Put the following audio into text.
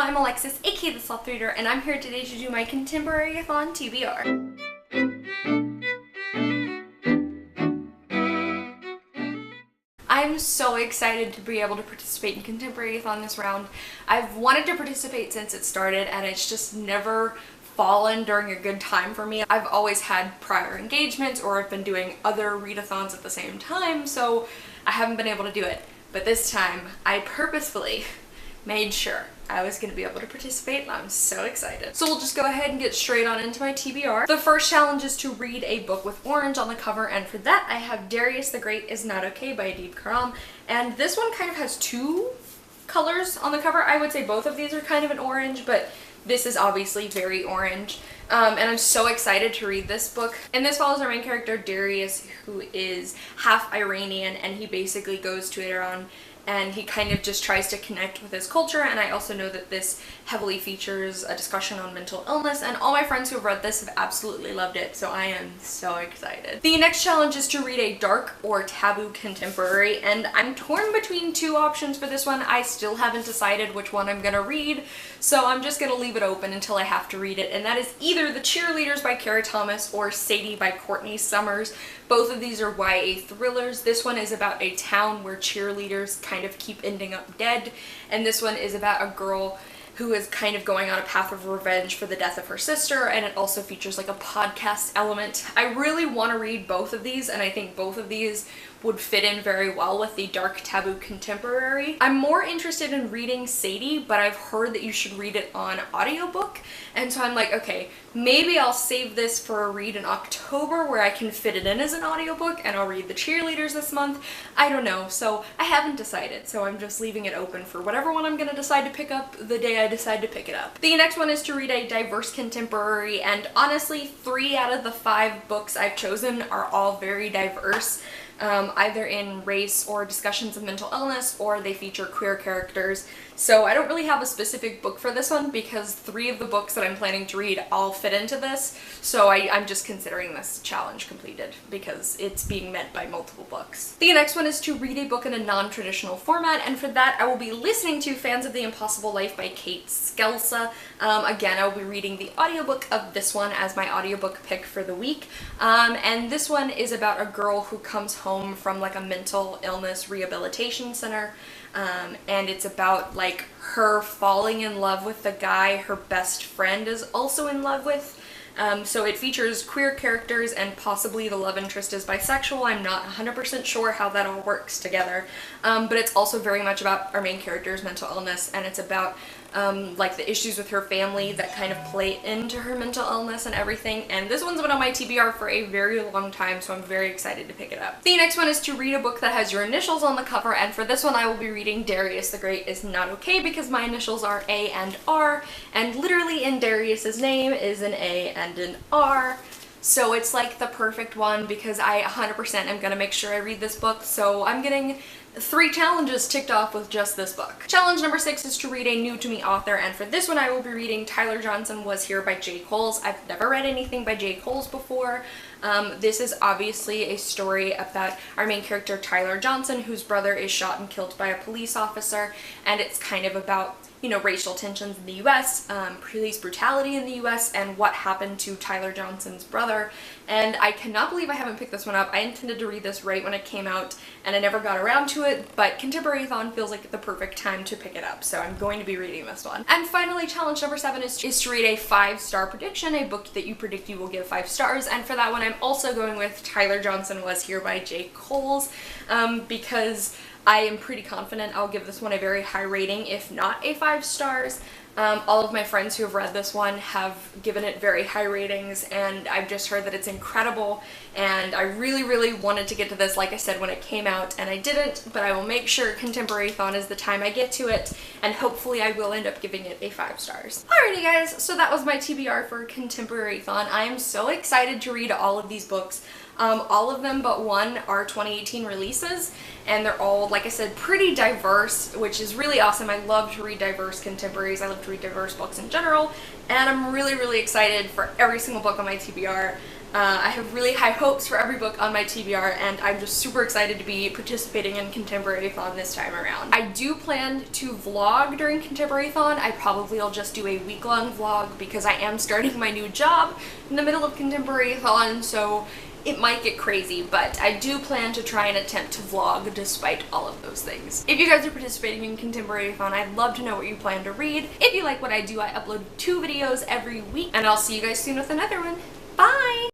I'm Alexis, aka the Sloth Reader, and I'm here today to do my Contemporary-A-Thon TBR. I'm so excited to be able to participate in Contemporary-A-Thon this round. I've wanted to participate since it started, and it's just never fallen during a good time for me. I've always had prior engagements, or I've been doing other readathons at the same time, so I haven't been able to do it. But this time, I purposefully made sure I was going to be able to participate, and I'm so excited. So we'll just go ahead and get straight on into my TBR. The first challenge is to read a book with orange on the cover, and for that I have Darius the Great Is Not Okay by Adib Khorram, and this one kind of has two colors on the cover. I would say both of these are kind of an orange, but this is obviously very orange. And I'm so excited to read this book. And this follows our main character Darius, who is half Iranian, and he basically goes to Iran and he kind of just tries to connect with his culture. And I also know that this heavily features a discussion on mental illness, and all my friends who have read this have absolutely loved it, so I am so excited. The next challenge is to read a dark or taboo contemporary, and I'm torn between two options for this one. I still haven't decided which one I'm gonna read, so I'm just gonna leave it open until I have to read it, and that is either The Cheerleaders by Kara Thomas or Sadie by Courtney Summers. Both of these are YA thrillers. This one is about a town where cheerleaders kind of keep ending up dead, and this one is about a girl who is kind of going on a path of revenge for the death of her sister, and it also features like a podcast element. I really want to read both of these, and I think both of these would fit in very well with the dark taboo contemporary. I'm more interested in reading Sadie, but I've heard that you should read it on audiobook, and so I'm like, okay, maybe I'll save this for a read in October where I can fit it in as an audiobook, and I'll read The Cheerleaders this month. I don't know, so I haven't decided, so I'm just leaving it open for whatever one I'm gonna decide to pick up the day I decide to pick it up. The next one is to read a diverse contemporary, and honestly, 3 out of the 5 books I've chosen are all very diverse. Either in race or discussions of mental illness, or they feature queer characters. So I don't really have a specific book for this one because 3 of the books that I'm planning to read all fit into this, so I'm just considering this challenge completed because it's being met by multiple books. The next one is to read a book in a non-traditional format, and for that I will be listening to Fans of the Impossible Life by Kate Skelsa. Again, I will be reading the audiobook of this one as my audiobook pick for the week, and this one is about a girl who comes home from like a mental illness rehabilitation center, and it's about like her falling in love with the guy her best friend is also in love with. So it features queer characters, and possibly the love interest is bisexual. I'm not 100% sure how that all works together, but it's also very much about our main character's mental illness, and it's about like the issues with her family that kind of play into her mental illness and everything. And this one's been on my TBR for a very long time, so I'm very excited to pick it up. The next one is to read a book that has your initials on the cover, and for this one I will be reading Darius the Great Is Not Okay because my initials are A and R, and literally in Darius's name is an A and an R. So it's like the perfect one because I 100% am gonna make sure I read this book, so I'm getting 3 challenges ticked off with just this book. Challenge number 6 is to read a new to me author, and for this one I will be reading Tyler Johnson Was Here by J. Coles. I've never read anything by J. Coles before. This is obviously a story about our main character Tyler Johnson, whose brother is shot and killed by a police officer, and it's kind of about, you know, racial tensions in the US, police brutality in the US, and what happened to Tyler Johnson's brother. And I cannot believe I haven't picked this one up. I intended to read this right when it came out, and I never got around to it, but Contemporary-A-Thon feels like the perfect time to pick it up, so I'm going to be reading this one. And finally, challenge number 7 is to read a 5-star prediction, a book that you predict you will give 5 stars, and for that one I'm also going with Tyler Johnson Was Here by J. Coles, because I am pretty confident I'll give this one a very high rating, if not a 5 stars. All of my friends who have read this one have given it very high ratings, and I've just heard that it's incredible, and I really wanted to get to this, like I said, when it came out, and I didn't, but I will make sure Contemporary-A-Thon is the time I get to it, and hopefully I will end up giving it a 5 stars. Alrighty guys, so that was my TBR for Contemporary-A-Thon. I am so excited to read all of these books. All of them but one are 2018 releases, and they're all, like I said, pretty diverse, which is really awesome. I love to read diverse contemporaries. I love to read diverse books in general, and I'm really excited for every single book on my TBR. I have really high hopes for every book on my TBR, and I'm just super excited to be participating in Contemporary-A-Thon this time around. I do plan to vlog during Contemporary-A-Thon. I probably will just do a week-long vlog because I am starting my new job in the middle of Contemporary-A-Thon, so it might get crazy, but I do plan to try and attempt to vlog despite all of those things. If you guys are participating in Contemporary-A-Thon, I'd love to know what you plan to read. If you like what I do, I upload 2 videos every week, and I'll see you guys soon with another one.